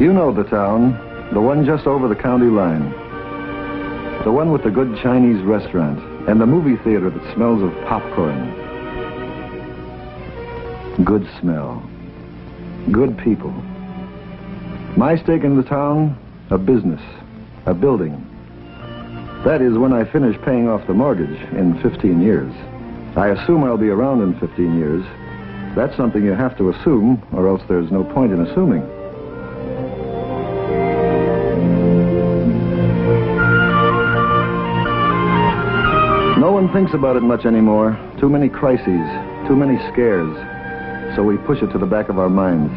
You know the town, the one just over the county line. The one with the good Chinese restaurant and the movie theater that smells of popcorn. Good smell. Good people. My stake in the town, a business, a building. That is when I finish paying off the mortgage in 15 years. I assume I'll be around in 15 years. That's something you have to assume, or else there's no point in assuming. No one thinks about it much anymore. Too many crises, too many scares. So we push it to the back of our minds,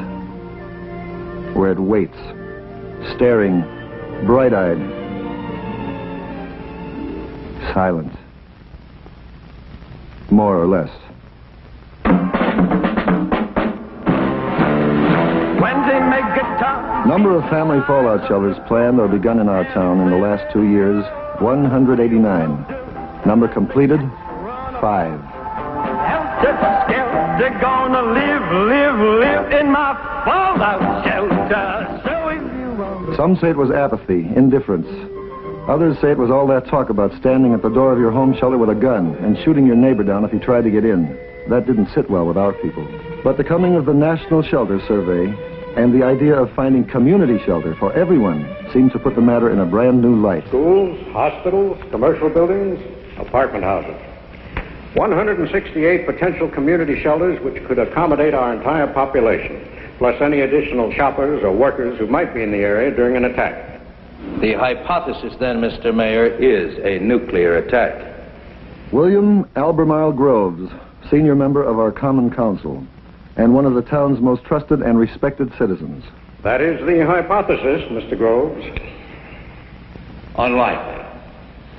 where it waits, staring, bright-eyed, silent, more or less. Number of family fallout shelters planned or begun in our town in the last 2 years, 189. Number completed, 5. They're gonna live in my fallout shelter. Some say it was apathy, indifference. Others say it was all that talk about standing at the door of your home shelter with a gun and shooting your neighbor down if he tried to get in. That didn't sit well with our people. But the coming of the National Shelter Survey and the idea of finding community shelter for everyone seemed to put the matter in a brand new light. Schools, hospitals, commercial buildings, apartment houses. 168 potential community shelters which could accommodate our entire population, plus any additional shoppers or workers who might be in the area during an attack. The hypothesis then, Mr. Mayor, is a nuclear attack. William Albemarle Groves, senior member of our Common Council, and one of the town's most trusted and respected citizens. That is the hypothesis, Mr. Groves. Unlikely,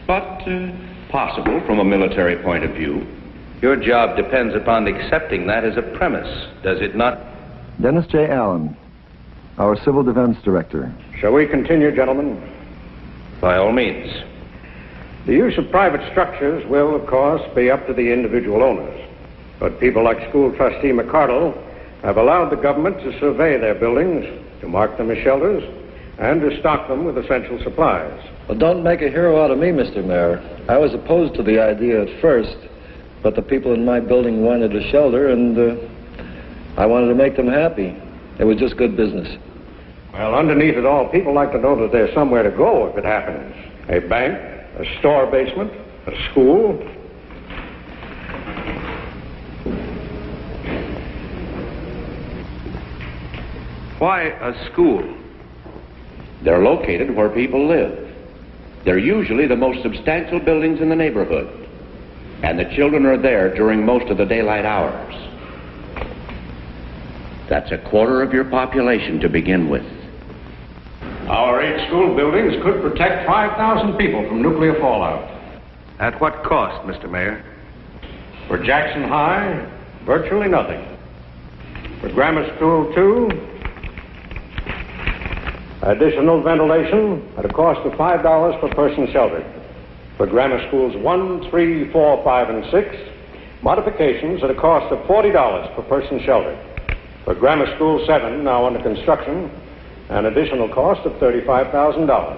but possible from a military point of view. Your job depends upon accepting that as a premise, does it not? Dennis J. Allen, our Civil Defense Director. Shall we continue, gentlemen? By all means. The use of private structures will, of course, be up to the individual owners. But people like School Trustee McCardle have allowed the government to survey their buildings, to mark them as shelters, and to stock them with essential supplies. Well, don't make a hero out of me, Mr. Mayor. I was opposed to the idea at first, but the people in my building wanted a shelter, and I wanted to make them happy. It was just good business. Well, underneath it all, people like to know that there's somewhere to go if it happens. A bank, a store basement, a school. Why a school? They're located where people live. They're usually the most substantial buildings in the neighborhood. And the children are there during most of the daylight hours. That's a quarter of your population to begin with. Our 8 school buildings could protect 5,000 people from nuclear fallout. At what cost, Mr. Mayor? For Jackson High, virtually nothing. For Grammar School 2, additional ventilation at a cost of $5 per person sheltered. For Grammar Schools 1, 3, 4, 5, and 6, modifications at a cost of $40 per person sheltered. For Grammar School 7, now under construction, an additional cost of $35,000.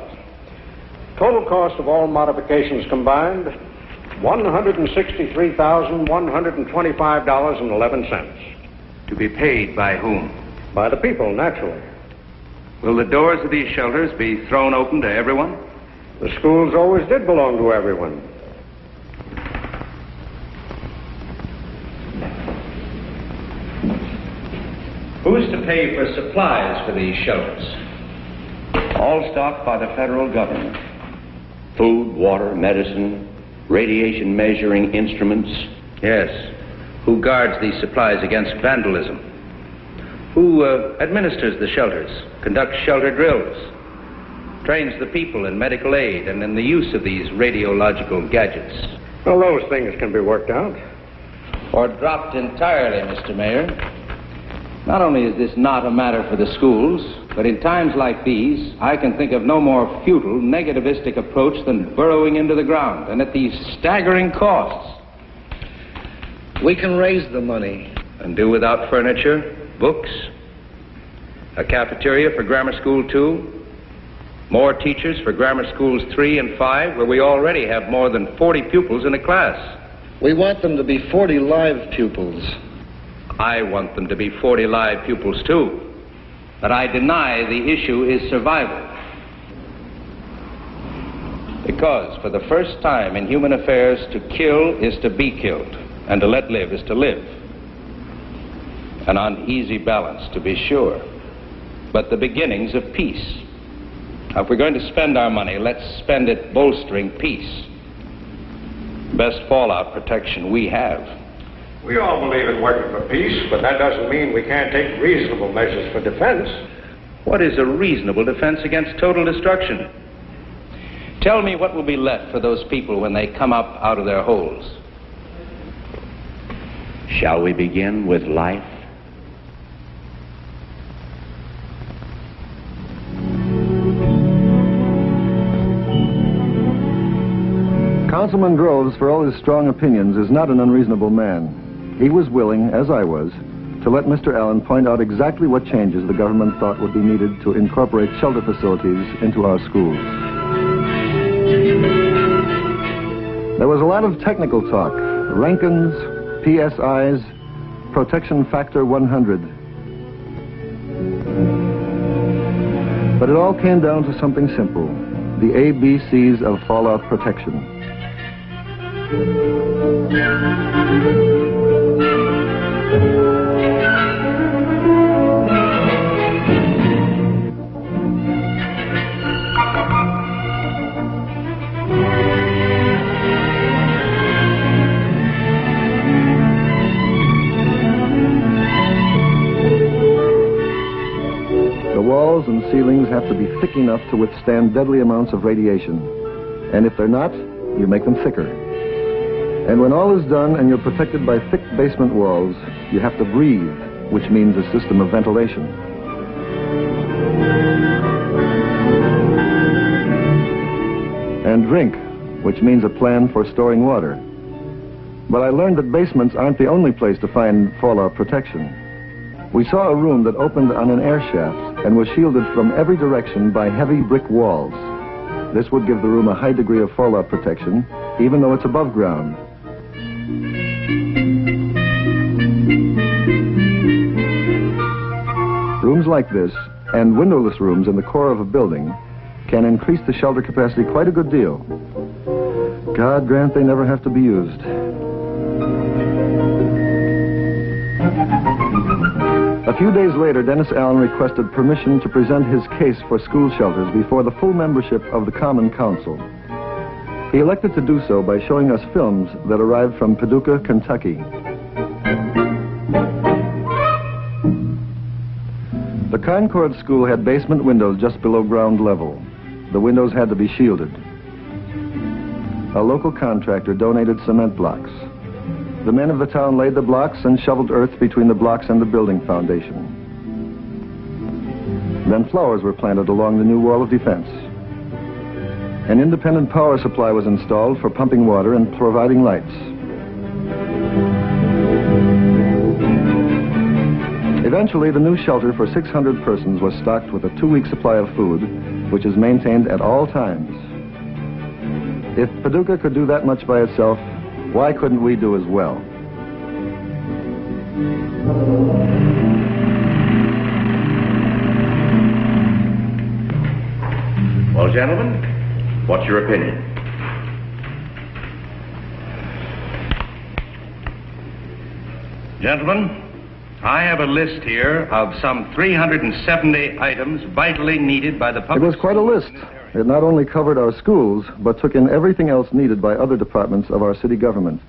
Total cost of all modifications combined, $163,125.11. To be paid by whom? By the people, naturally. Will the doors of these shelters be thrown open to everyone? The schools always did belong to everyone. Who's to pay for supplies for these shelters? All stocked by the federal government. Food, water, medicine, radiation measuring instruments. Yes. Who guards these supplies against vandalism? Who administers the shelters, conducts shelter drills, trains the people in medical aid and in the use of these radiological gadgets? Well, those things can be worked out. Or dropped entirely, Mr. Mayor. Not only is this not a matter for the schools, but in times like these, I can think of no more futile, negativistic approach than burrowing into the ground, and at these staggering costs. We can raise the money. And do without furniture, books, a cafeteria for Grammar School 2, more teachers for Grammar Schools 3 and 5, where we already have more than 40 pupils in a class. We want them to be 40 live pupils. I want them to be 40 live pupils, too. But I deny the issue is survival. Because for the first time in human affairs, to kill is to be killed, and to let live is to live. An uneasy balance, to be sure, but the beginnings of peace. Now, if we're going to spend our money, let's spend it bolstering peace. Best fallout protection we have. We all believe in working for peace, but that doesn't mean we can't take reasonable measures for defense. What is a reasonable defense against total destruction? Tell me what will be left for those people when they come up out of their holes. Shall we begin with life? Councilman Groves, for all his strong opinions, is not an unreasonable man. He was willing, as I was, to let Mr. Allen point out exactly what changes the government thought would be needed to incorporate shelter facilities into our schools. There was a lot of technical talk, Rankins, PSIs, protection factor 100. But it all came down to something simple, the ABCs of fallout protection. The walls and ceilings have to be thick enough to withstand deadly amounts of radiation. And if they're not, you make them thicker. And when all is done and you're protected by thick basement walls, you have to breathe, which means a system of ventilation. And drink, which means a plan for storing water. But I learned that basements aren't the only place to find fallout protection. We saw a room that opened on an air shaft and was shielded from every direction by heavy brick walls. This would give the room a high degree of fallout protection, even though it's above ground. Rooms like this, and windowless rooms in the core of a building, can increase the shelter capacity quite a good deal. God grant they never have to be used. A few days later, Dennis Allen requested permission to present his case for school shelters before the full membership of the Common Council. He elected to do so by showing us films that arrived from Paducah, Kentucky. The Concord School had basement windows just below ground level. The windows had to be shielded. A local contractor donated cement blocks. The men of the town laid the blocks and shoveled earth between the blocks and the building foundation. Then flowers were planted along the new wall of defense. An independent power supply was installed for pumping water and providing lights. Eventually, the new shelter for 600 persons was stocked with a 2-week supply of food, which is maintained at all times. If Paducah could do that much by itself, why couldn't we do as well? Well, gentlemen, what's your opinion? Gentlemen, I have a list here of some 370 items vitally needed by the public. It was quite a list. It not only covered our schools, but took in everything else needed by other departments of our city government.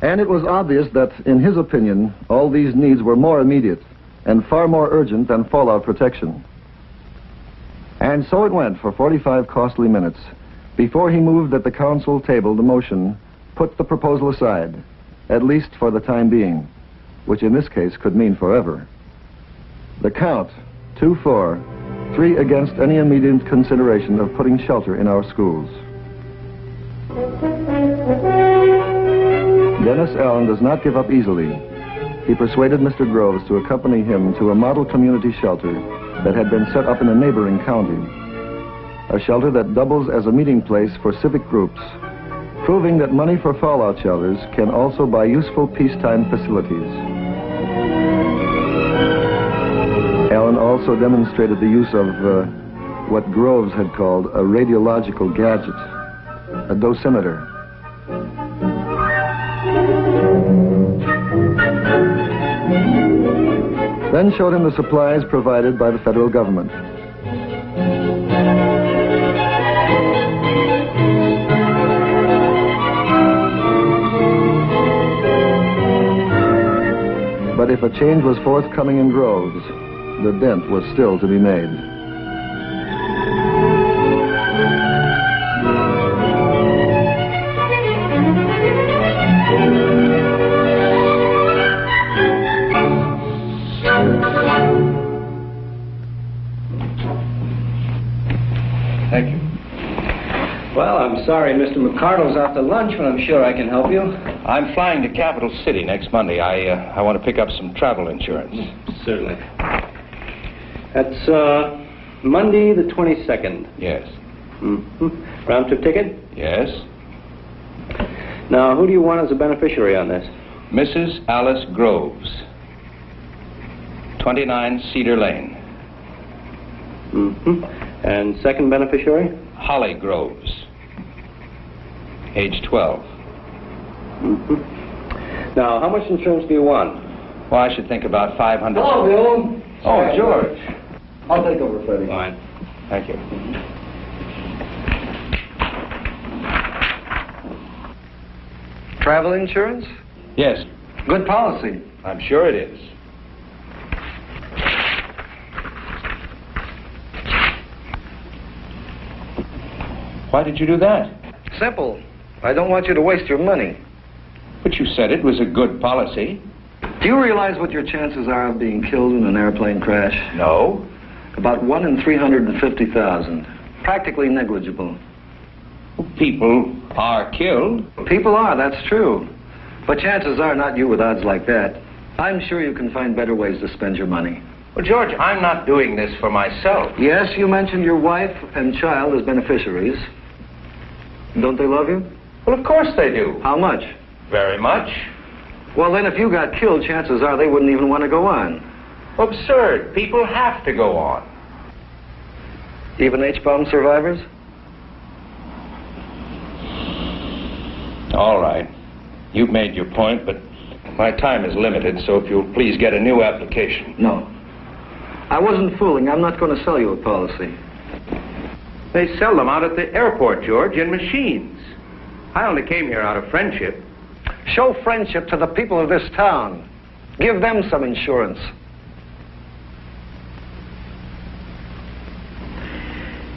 And it was obvious that, in his opinion, all these needs were more immediate and far more urgent than fallout protection. And so it went for 45 costly minutes before he moved that the council table the motion, put the proposal aside, at least for the time being, which in this case could mean forever. The count, 2-4, 3 against any immediate consideration of putting shelter in our schools. Dennis Allen does not give up easily. he persuaded Mr. Groves to accompany him to a model community shelter that had been set up in a neighboring county. A shelter that doubles as a meeting place for civic groups, proving that money for fallout shelters can also buy useful peacetime facilities. Allen also demonstrated the use of what Groves had called a radiological gadget, a dosimeter. Then showed him the supplies provided by the federal government. But if a change was forthcoming in Groves, the dent was still to be made. Thank you. Well, I'm sorry Mr. McCardle's out to lunch, but I'm sure I can help you. I'm flying to Capital City next Monday. I want to pick up some travel insurance. Certainly. That's Monday the 22nd. Yes. Mm-hmm. Round trip ticket? Yes. Now, who do you want as a beneficiary on this? Mrs. Alice Groves, 29 Cedar Lane. Mm-hmm. And second beneficiary? Holly Groves, age 12. Mm-hmm. Now, how much insurance do you want? Well, I should think about $500. Hello, Bill. Oh, George. I'll take over, Freddie. Fine. Thank you. Travel insurance? Yes, Good policy. I'm sure it is. Why did you do that? Simple. I don't want you to waste your money. But you said it was a good policy. Do you realize what your chances are of being killed in an airplane crash? No. About 1 in 350,000. Practically negligible. People are killed. People are, that's true. But chances are not you with odds like that. I'm sure you can find better ways to spend your money. Well, George, I'm not doing this for myself. Yes, you mentioned your wife and child as beneficiaries. Don't they love you? Well, of course they do. How much? Very much. Well, then if you got killed, chances are they wouldn't even want to go on. Absurd. People have to go on. Even H-bomb survivors? All right. You've made your point, but my time is limited, so if you'll please get a new application. No. I wasn't fooling. I'm not going to sell you a policy. They sell them out at the airport, George, in machines. I only came here out of friendship. Show friendship to the people of this town. Give them some insurance.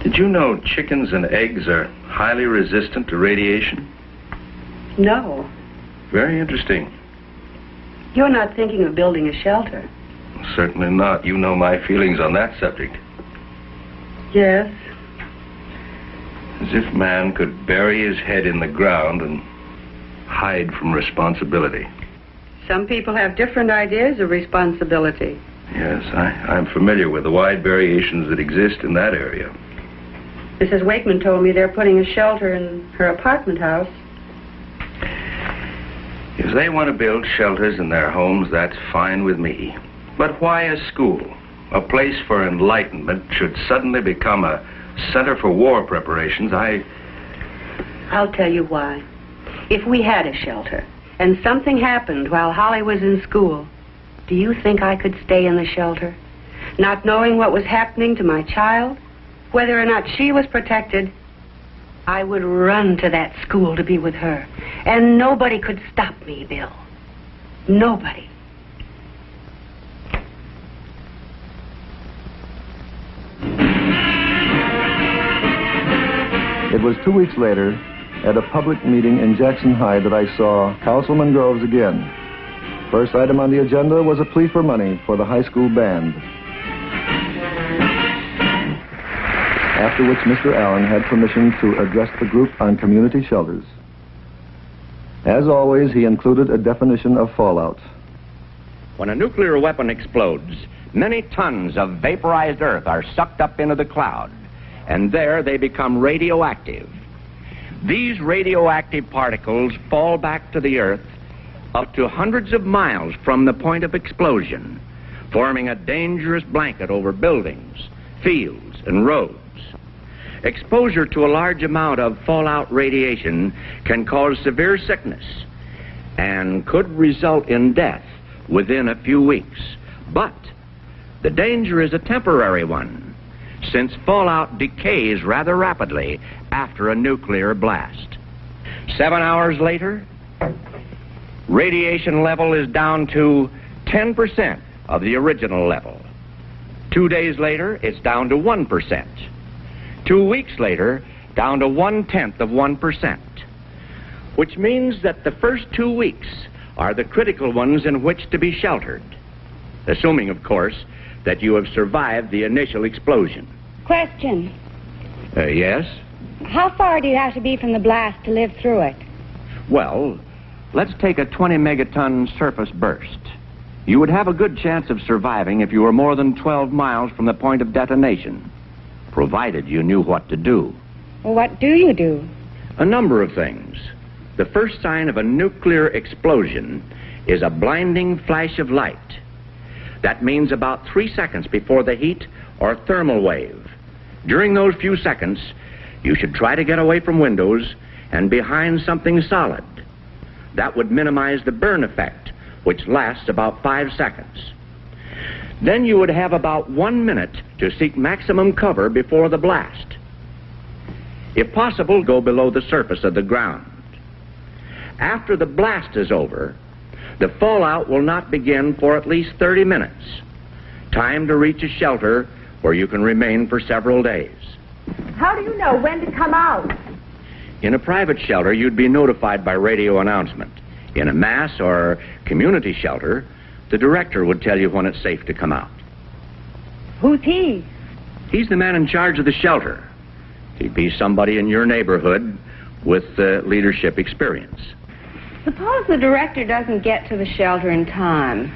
Did you know chickens and eggs are highly resistant to radiation? No. Very interesting. You're not thinking of building a shelter. Certainly not. You know my feelings on that subject. Yes. As if man could bury his head in the ground and hide from responsibility. Some people have different ideas of responsibility. Yes, I'm familiar with the wide variations that exist in that area. Mrs. Wakeman told me they're putting a shelter in her apartment house. If they want to build shelters in their homes, that's fine with me. But why a school, a place for enlightenment, should suddenly become a center for war preparations? I'll tell you why. If we had a shelter and something happened while Holly was in school, do you think I could stay in the shelter, not knowing what was happening to my child, whether or not she was protected? I would run to that school to be with her, and nobody could stop me, Bill. Nobody. It was 2 weeks later, at a public meeting in Jackson High, that I saw Councilman Groves again. First item on the agenda was a plea for money for the high school band. After which Mr. Allen had permission to address the group on community shelters. As always, he included a definition of fallout. When a nuclear weapon explodes, many tons of vaporized earth are sucked up into the cloud, and there they become radioactive. These radioactive particles fall back to the earth up to hundreds of miles from the point of explosion, forming a dangerous blanket over buildings, fields, and roads. Exposure to a large amount of fallout radiation can cause severe sickness and could result in death within a few weeks. But the danger is a temporary one, since fallout decays rather rapidly after a nuclear blast. 7 hours later, radiation level is down to 10% of the original level. 2 days later, it's down to 1%. 2 weeks later, down to 1/10%, which means that the first 2 weeks are the critical ones in which to be sheltered, assuming, of course, that you have survived the initial explosion. Question. Yes? How far do you have to be from the blast to live through it? Well, let's take a 20 megaton surface burst. You would have a good chance of surviving if you were more than 12 miles from the point of detonation, provided you knew what to do. Well, what do you do? A number of things. The first sign of a nuclear explosion is a blinding flash of light. That means about 3 seconds before the heat or thermal wave. During those few seconds, you should try to get away from windows and behind something solid. That would minimize the burn effect, which lasts about 5 seconds. Then you would have about 1 minute to seek maximum cover before the blast. If possible, go below the surface of the ground. After the blast is over, the fallout will not begin for at least 30 minutes. Time to reach a shelter where you can remain for several days. How do you know when to come out? In a private shelter, you'd be notified by radio announcement. In a mass or community shelter, the director would tell you when it's safe to come out. Who's he? He's the man in charge of the shelter. He'd be somebody in your neighborhood with leadership experience. Suppose the director doesn't get to the shelter in time.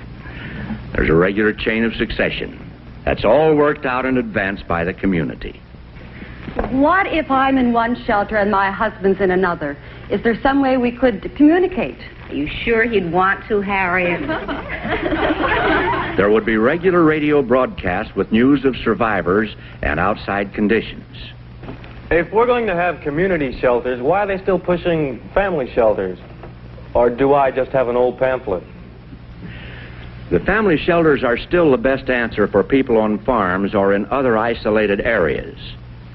There's a regular chain of succession. That's all worked out in advance by the community. What if I'm in one shelter and my husband's in another? Is there some way we could communicate? Are you sure he'd want to, Harriet? There would be regular radio broadcasts with news of survivors and outside conditions. If we're going to have community shelters, why are they still pushing family shelters? Or do I just have an old pamphlet? The family shelters are still the best answer for people on farms or in other isolated areas.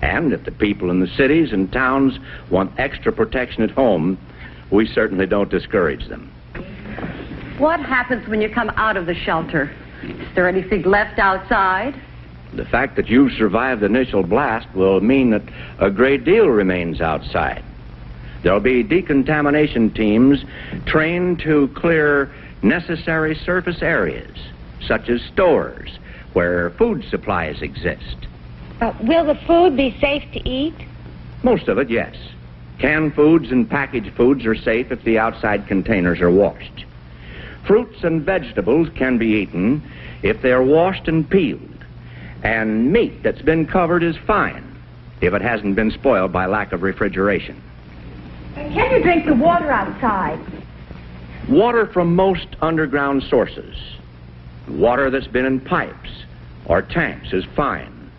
And if the people in the cities and towns want extra protection at home, we certainly don't discourage them. What happens when you come out of the shelter? Is there anything left outside? The fact that you've survived the initial blast will mean that a great deal remains outside. There'll be decontamination teams trained to clear necessary surface areas, such as stores where food supplies exist. Will the food be safe to eat? Most of it, yes. Canned foods and packaged foods are safe if the outside containers are washed. Fruits and vegetables can be eaten if they are washed and peeled. And meat that's been covered is fine if it hasn't been spoiled by lack of refrigeration. Can you drink the water outside? Water from most underground sources. Water that's been in pipes or tanks is fine.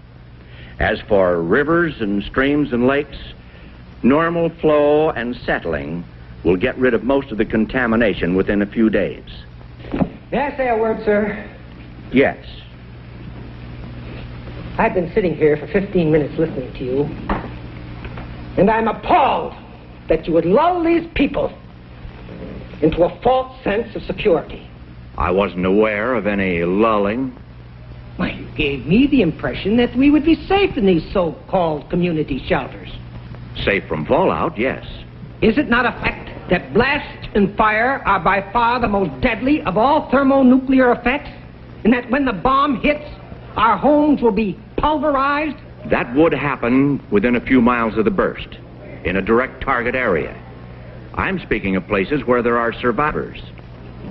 As for rivers and streams and lakes, normal flow and settling will get rid of most of the contamination within a few days. May I say a word, sir? Yes. I've been sitting here for 15 minutes listening to you, and I'm appalled that you would lull these people into a false sense of security. I wasn't aware of any lulling. Why, you gave me the impression that we would be safe in these so-called community shelters. Safe from fallout, yes. Is it not a fact that blast and fire are by far the most deadly of all thermonuclear effects? And that when the bomb hits, our homes will be pulverized? That would happen within a few miles of the burst, in a direct target area. I'm speaking of places where there are survivors.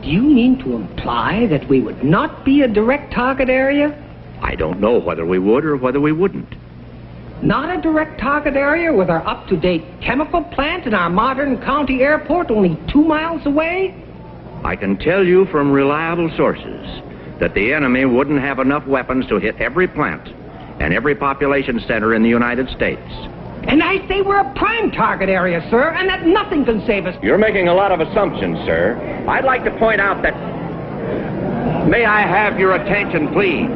Do you mean to imply that we would not be a direct target area? I don't know whether we would or whether we wouldn't. Not a direct target area with our up-to-date chemical plant and our modern county airport only 2 miles away? I can tell you from reliable sources that the enemy wouldn't have enough weapons to hit every plant and every population center in the United States. And I say we're a prime target area, sir, and that nothing can save us. You're making a lot of assumptions, sir. I'd like to point out that... May I have your attention, please?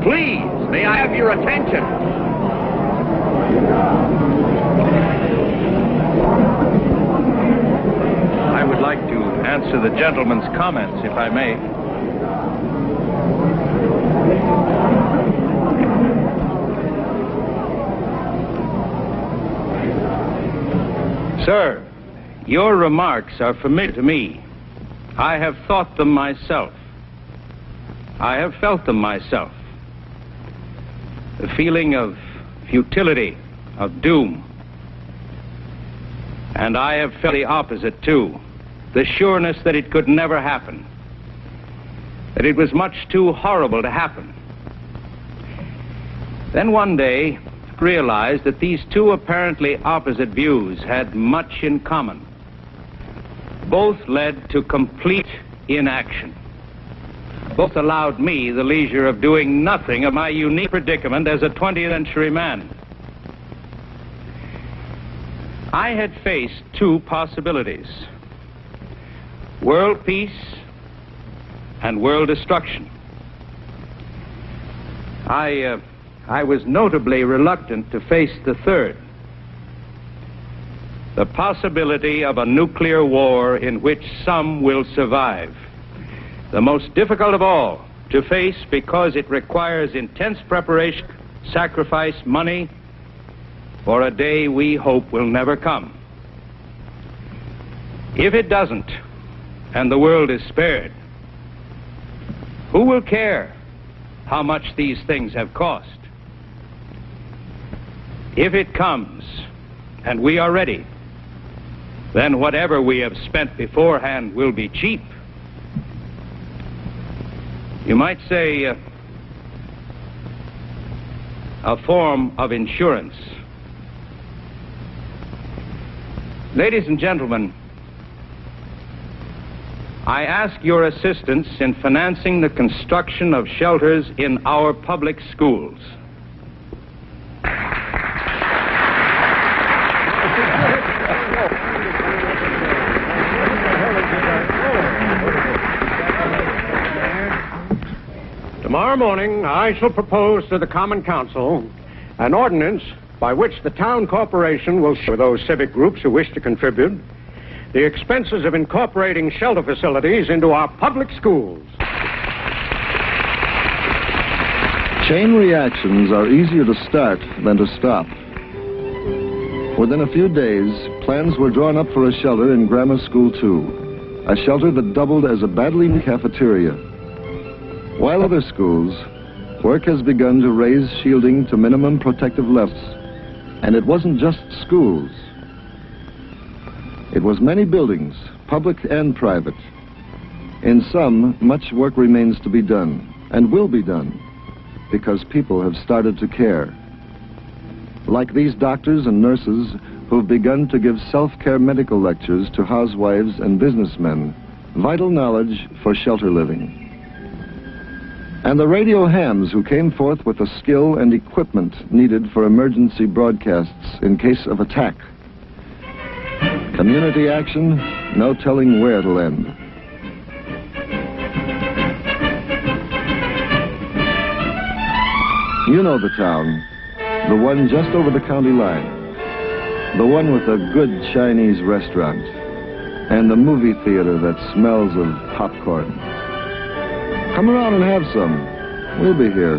Please, may I have your attention? I would like to answer the gentleman's comments, if I may. Sir, your remarks are familiar to me. I have thought them myself. I have felt them myself. The feeling of futility, of doom. And I have felt the opposite, too. The sureness that it could never happen. That it was much too horrible to happen. Then one day, I realized that these two apparently opposite views had much in common. Both led to complete inaction. Both allowed me the leisure of doing nothing of my unique predicament as a 20th century man. I had faced two possibilities: world peace and world destruction. I was notably reluctant to face the third, the possibility of a nuclear war in which some will survive. The most difficult of all to face because it requires intense preparation, sacrifice, money, for a day we hope will never come. If it doesn't, and the world is spared, who will care how much these things have cost? If it comes, and we are ready, then whatever we have spent beforehand will be cheap. You might say a form of insurance. Ladies and gentlemen, I ask your assistance in financing the construction of shelters in our public schools. Tomorrow morning, I shall propose to the Common Council an ordinance by which the town corporation will share with those civic groups who wish to contribute the expenses of incorporating shelter facilities into our public schools. Chain reactions are easier to start than to stop. Within a few days, plans were drawn up for a shelter in Grammar School 2, a shelter that doubled as a badly needed cafeteria. While other schools, work has begun to raise shielding to minimum protective levels. And it wasn't just schools. It was many buildings, public and private. In some, much work remains to be done, and will be done, because people have started to care. Like these doctors and nurses who've begun to give self-care medical lectures to housewives and businessmen, vital knowledge for shelter living. And the radio hams who came forth with the skill and equipment needed for emergency broadcasts in case of attack. Community action, no telling where it'll end. You know the town, the one just over the county line, the one with a good Chinese restaurant, and the movie theater that smells of popcorn. Come around and have some. We'll be here.